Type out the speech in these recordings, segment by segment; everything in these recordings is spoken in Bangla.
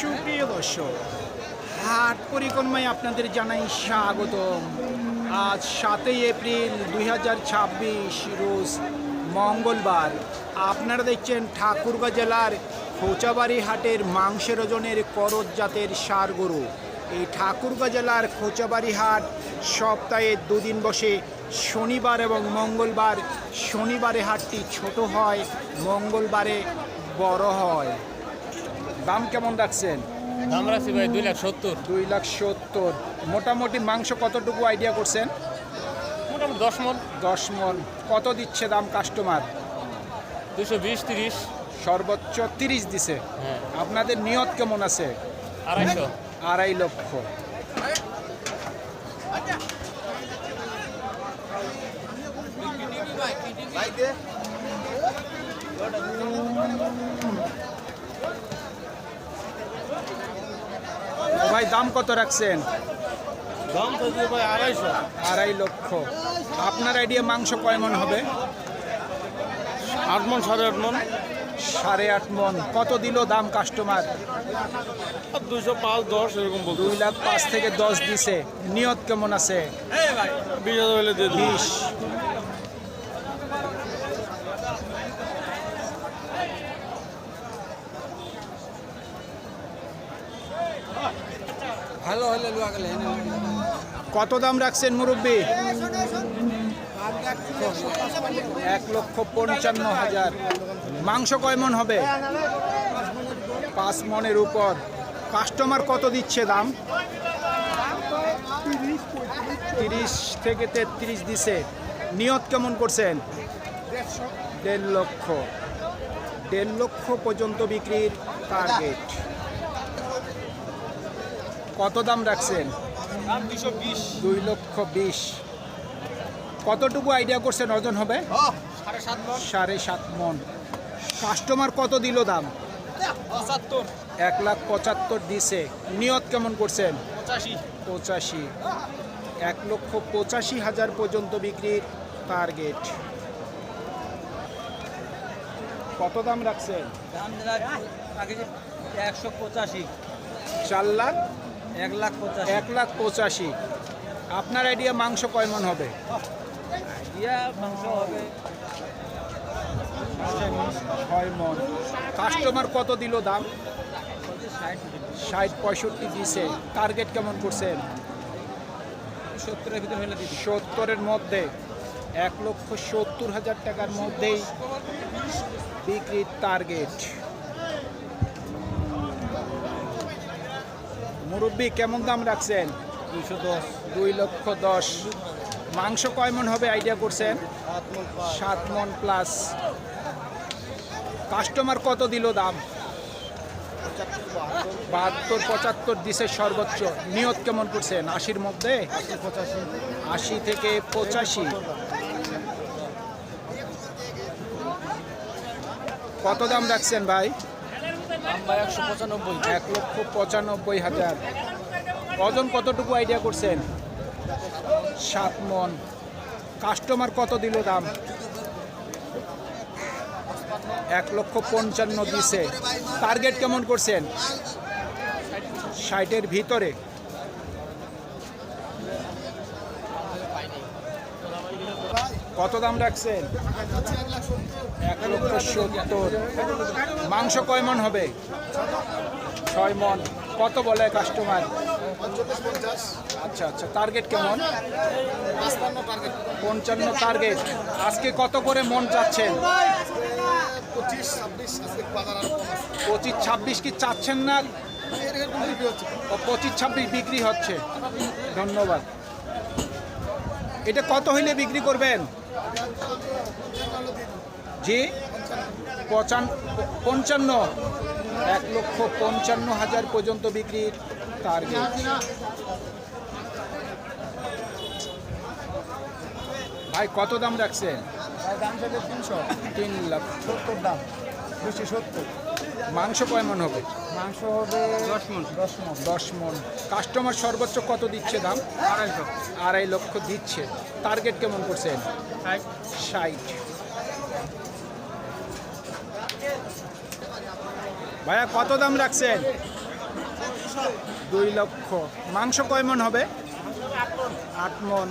সুপ্রিয় দর্শক, হাট পরিক্রমায় আপনাদের জানাই স্বাগতম। আজ 7 এপ্রিল 2026 রোজ মঙ্গলবার। আপনারা দেখছেন ঠাকুরগাঁ জেলার খোঁচাবাড়ি হাটের মাংসের ওজনের করজ জাতের ষাঁড় গরু। এই ঠাকুরগাঁ জেলার খোঁচাবাড়ি হাট সপ্তাহে দুদিন বসে, শনিবার এবং মঙ্গলবার। শনিবারে হাটটি ছোট হয়, মঙ্গলবারে বড় হয়। দাম কেমন রাখছেন? দাম রাখছি ভাই 2,70,000। 2,70,000। মোটামুটি মাংস কতটুকু আইডিয়া করছেন? মোটামুটি 10 মণ। 10 মণ। কত দিচ্ছে দাম কাস্টমার? 220-30। সর্বোচ্চ 30 দিছে। হ্যাঁ। আপনাদের নিয়ত কেমন আছে? 250। 2.5 লক্ষ। ভাই দাম কত রাখছেন? দাম তো ভাই 250। 2.5 লক্ষ। আপনার আইডিয়া মাংস কয় মণ হবে? 8 মণ, 8.5 মণ। 8.5 মণ। কত দিল দাম কাস্টমার? 205-10 এরকম বলতো। 2,05,000 থেকে 10 দিছে। নিয়ত কেমন আছে? 20,000 হলে দিয়ে দেব। 20। ভালো হলে লুয়া গেলে কত দাম রাখছেন মুরব্বী? 1,55,000। মাংস কয় মণ হবে? 5 মণের উপর। কাস্টমার কত দিচ্ছে দাম? 30 থেকে 33 দিছে। নিয়ত কেমন করছেন? 1.5 লক্ষ। 1.5 লক্ষ পর্যন্ত বিক্রির টার্গেট। কত দাম রাখছেন? 2,20,000। কতটুকু আইডিয়া করছেন ওজন হবে? 7.5 মণ। কাস্টমার কত দিল দাম? 1,75,000 দিছে। নিয়ত কেমন করছেন? 85। 1,85,000 পর্যন্ত বিক্রির টার্গেট। কত দাম রাখছেন? দাম আগে 185, 4 লাখ। 1,85,000। 1,85,000। আপনার আইডিয়া মাংস কয় মণ হবে? ইয়া মাংস হবে 6 মণ। কাস্টমার কত দিল দাম? 60, 60-65 দিছে। টার্গেট কেমন করছেন? 70-এর ভিতরে হলে দিবি। 70-এর মধ্যে। 1,70,000 টাকার মধ্যেই বিক্রির টার্গেট। মুরব্বী কেমন দাম রাখছেন? 210, 2,10,000। মাংস কয় মণ হবে আইডিয়া করছেন? 7 মণ প্লাস। কাস্টমার কত দিল দাম? 72-75 দিছে সর্বোচ্চ। নিয়ত কেমন করছেন? 80-র মধ্যে। 80 থেকে 85। কত দাম রাখছেন ভাই? দাম ভাই 195। 1,95,000। ওজন কতটুকু আইডিয়া করছেন? 7 মণ। কাস্টমার কত দিল দাম? 1,55,000 দিছে। টার্গেট কেমন করছেন? 60-এর ভিতরে। কত দাম রাখছেন? 1,70,000। মাংস কয় মণ হবে? 6 মণ। কত বলে কাস্টমার? আচ্ছা। টার্গেট কেমন? 55 টার্গেট। আজকে কত করে মন চাচ্ছেন? 25-26 কি চাচ্ছেন না? 25-26 বিক্রি হচ্ছে। ধন্যবাদ। এটা কত হইলে বিক্রি করবেন? জি 55। 1,55,000 পর্যন্ত বিক্রির টার্গেট। ভাই কত দাম রাখছেন? দাম থেকে 3 লাখ। 70 দাম, 270। মাংস কয় মণ হবে? মাংস হবে 10 মণ। 10 মণ। কাস্টমার সর্বোচ্চ কত দিচ্ছে দাম? 250, 2.5 লক্ষ দিচ্ছে। টার্গেট কেমন করছেন? 60। ভাইয়া কত দাম রাখছেন? 2 লক্ষ। মাংস কয় মন হবে? 8 মন।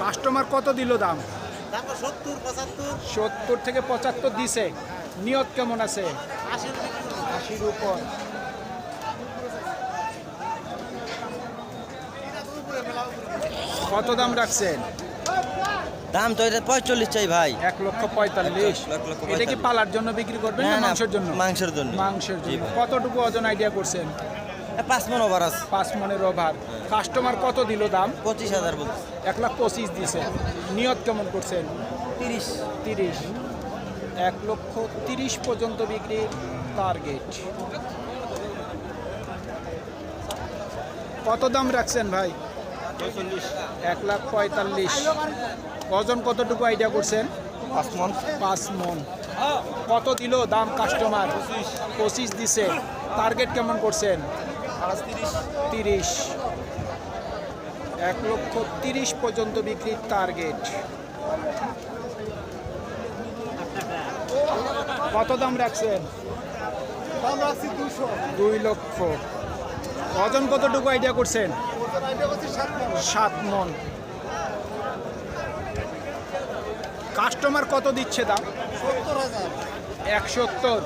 কাস্টমার কত দিল দাম? 70 থেকে 75 দিছে। নিয়ত কেমন আছে? 80-র উপর। কত দাম রাখছেন? দাম তো এটা 45 চাই ভাই। 1,45,000। 1,45,000 এটা কি পালার জন্য বিক্রি করবেন না মাংসের জন্য? মাংসের জন্য। মাংসের জি জন্য। ভাই। কতটুকু ওজন আইডিয়া করছেন? 5 মন ওভার আছে। 5 মনের ওভার। কাস্টমার কত দিল দাম? 25,000 বলছে। 1,25,000 দিছে। নিয়ত কেমন করছেন? 30। 30। 1,30,000 পর্যন্ত বিক্রির টার্গেট। কত দাম রাখছেন ভাই? 1,45,000। ওজন কতটুকু আইডিয়া করছেন? 5 মন। 5 মন। কত দিল দাম কাস্টমার? 25 দিছে। টার্গেট কেমন করছেন? 30। 1,30,000 পর্যন্ত বিক্রির টার্গেট। কত দাম রাখছেন? দাম রাখছি 200। 2 লক্ষ। ওজন কতটুকু আইডিয়া করছেন? 7 মন। কাস্টমার কত দিচ্ছে দাম? 70,000। 170।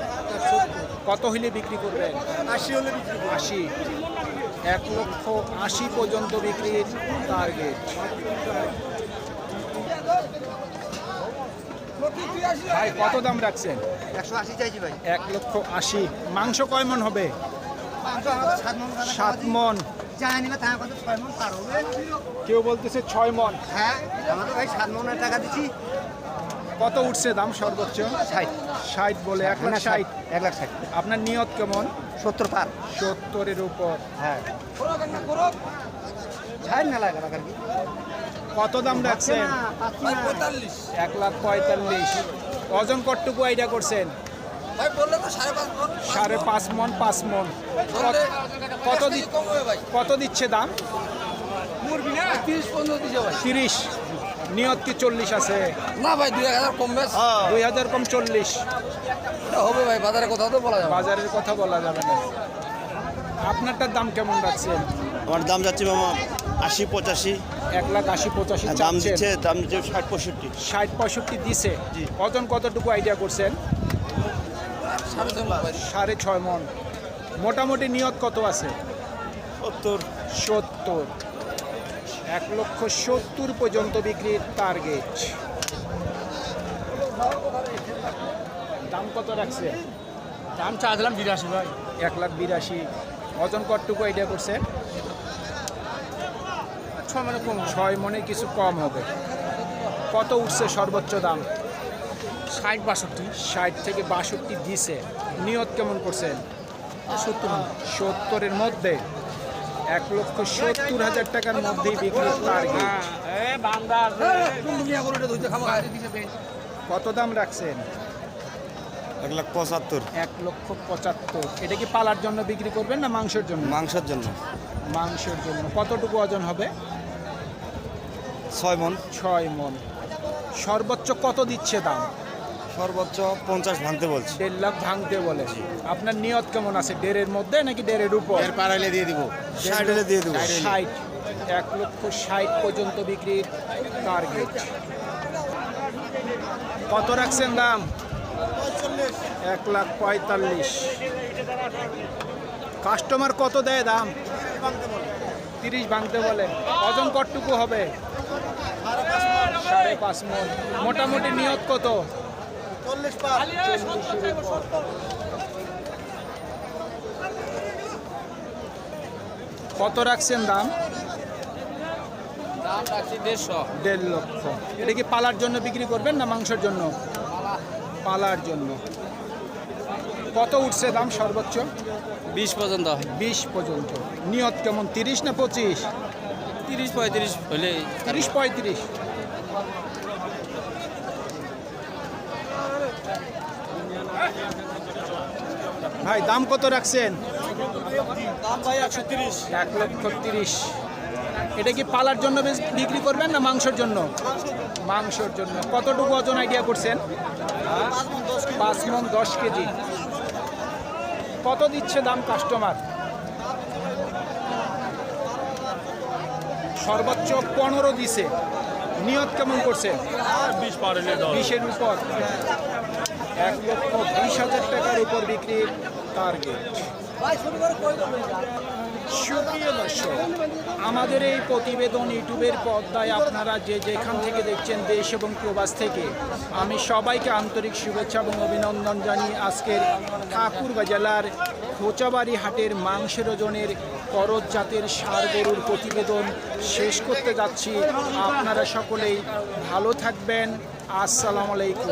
কত হইলে বিক্রি করবেন? 80 হলে বিক্রি করব। 80। 1,80,000 পর্যন্ত বিক্রির টার্গেট। ভাই কত দাম রাখছেন? 180 চাইছি ভাই। 1,80,000। মাংস কয় মন হবে? মাংস আমাদের 7 মন। 7 মন। জানি না তাহলে কত 6 মন পার হবে। কেউ বলতেছে 6 মন। হ্যাঁ আমাদের ভাই 7 মনের টাকা দিচ্ছি। কত উঠছে দাম সর্বোচ্চ? 60। 60 বলে 1,60,000। 1,60,000। আপনার নিয়ত কেমন? 70 পার। 70-এর উপর। হ্যাঁ ছাড় না লাগা রাখার কি। কত দাম রাখছেন? 1,45,000। ওজন কতটুকু আইডিয়া করছেন? ভাই বললে তো 5.5 মন। 5.5 মন। 5 মন। কত কত দিচ্ছে দাম? মুরগি না 30 15 দিছে ভাই। 30। নিয়ত কি 40 আছে? না ভাই 2000 কমবে। 2000 কম 40। হবে ভাই বাজারে কোথাও তো বলা যাবে। বাজারের কথা বলা যাবে না। আপনারটার দাম কেমন রাখছেন? আমার দাম যাচ্ছে মামা 80-85। 1,80,000-85,000 দাম দিচ্ছে চাচ্ছেন। দাম দিচ্ছে 60-65। 60-65 দিছে। ওজন কতটুকু আইডিয়া করছেন? 6.5 মন। মোটামুটি নিয়ত কত আছে? 70। 70। 1,70,000 পর্যন্ত বিক্রির টার্গেট। দাম কত রাখছে? দাম চাইছিলাম 82 ভাই। 1,82,000। ওজন কতটুকু আইডিয়া করছেন? 6 মানে কম। 6 মনে কিছু কম হবে। কত উঠছে সর্বোচ্চ দাম? 60-62। 60 থেকে 62 দিছে। নিয়ত কেমন করছেন? 70-এর মধ্যে। 1,70,000 টাকার মধ্যেই বিক্রির টার্গেট। কত দাম রাখছেন? 1,75,000। 1,75,000। এটা কি পালার জন্য বিক্রি করবেন না মাংসের জন্য? মাংসের জন্য মাংসের জন্য। কতটুকু ওজন হবে? 6 মন। 6 মন। সর্বোচ্চ কত দিচ্ছে দাম? সর্বোচ্চ 50 ভাঙতে বলছি। 1.5 লাখ ভাঙতে বলে। আপনার নিয়ত কেমন আছে? 1.5-এর মধ্যে নাকি 1.5-এর উপর? পারাইলে দিয়ে দিব। 60 হলে দিয়ে দেবো। 60। 1,60,000 পর্যন্ত বিক্রির টার্গেট। কত রাখছেন দাম? 1,45,000। কাস্টমার কত দেয় দাম? 30 ভাঙতে বলে। ওজন কতটুকু হবে? 5.5 মন। মোটামুটি নিয়ত কত? 40 পার। 40-এর উপর। কত রাখছেন দাম? দাম রাখছি 150। 1.5 লক্ষ। এটা কি পালার জন্য বিক্রি করবেন না মাংসের জন্য? পালার জন্য। কত উঠছে দাম সর্বোচ্চ? 20 পর্যন্ত। 20 পর্যন্ত। নিয়ত কেমন? 30 না 25? 30-35 হলে 30-35। ভাই দাম কত রাখছেন? দাম ভাই 130। 1,30,000। এটা কি পালার জন্য বিক্রি করবেন না মাংসের জন্য? মাংসের জন্য। কতটুকু ওজন আইডিয়া করছেন? 5 মন 10 কেজি। কত দিচ্ছে দাম কাস্টমার? সর্বোচ্চ 15 দিছে, নিয়ত কেমন করছে? 20-এর উপর, 1,20,000 টাকার উপর বিক্রির টার্গেট। সুপ্রিয় দর্শক, আমাদের এই প্রতিবেদন ইউটিউবের পর্দায় আপনারা যে যেখান থেকে দেখছেন, দেশ এবং প্রবাস থেকে, আমি সবাইকে আন্তরিক শুভেচ্ছা এবং অভিনন্দন জানিয়ে আজকের ঠাকুরগাঁ জেলার খোঁচাবাড়ি হাটের মাংসের ওজনের করজ জাতের ষাঁড় গরুর প্রতিবেদন শেষ করতে যাচ্ছি। আপনারা সকলেই ভালো থাকবেন। আসসালামু আলাইকুম।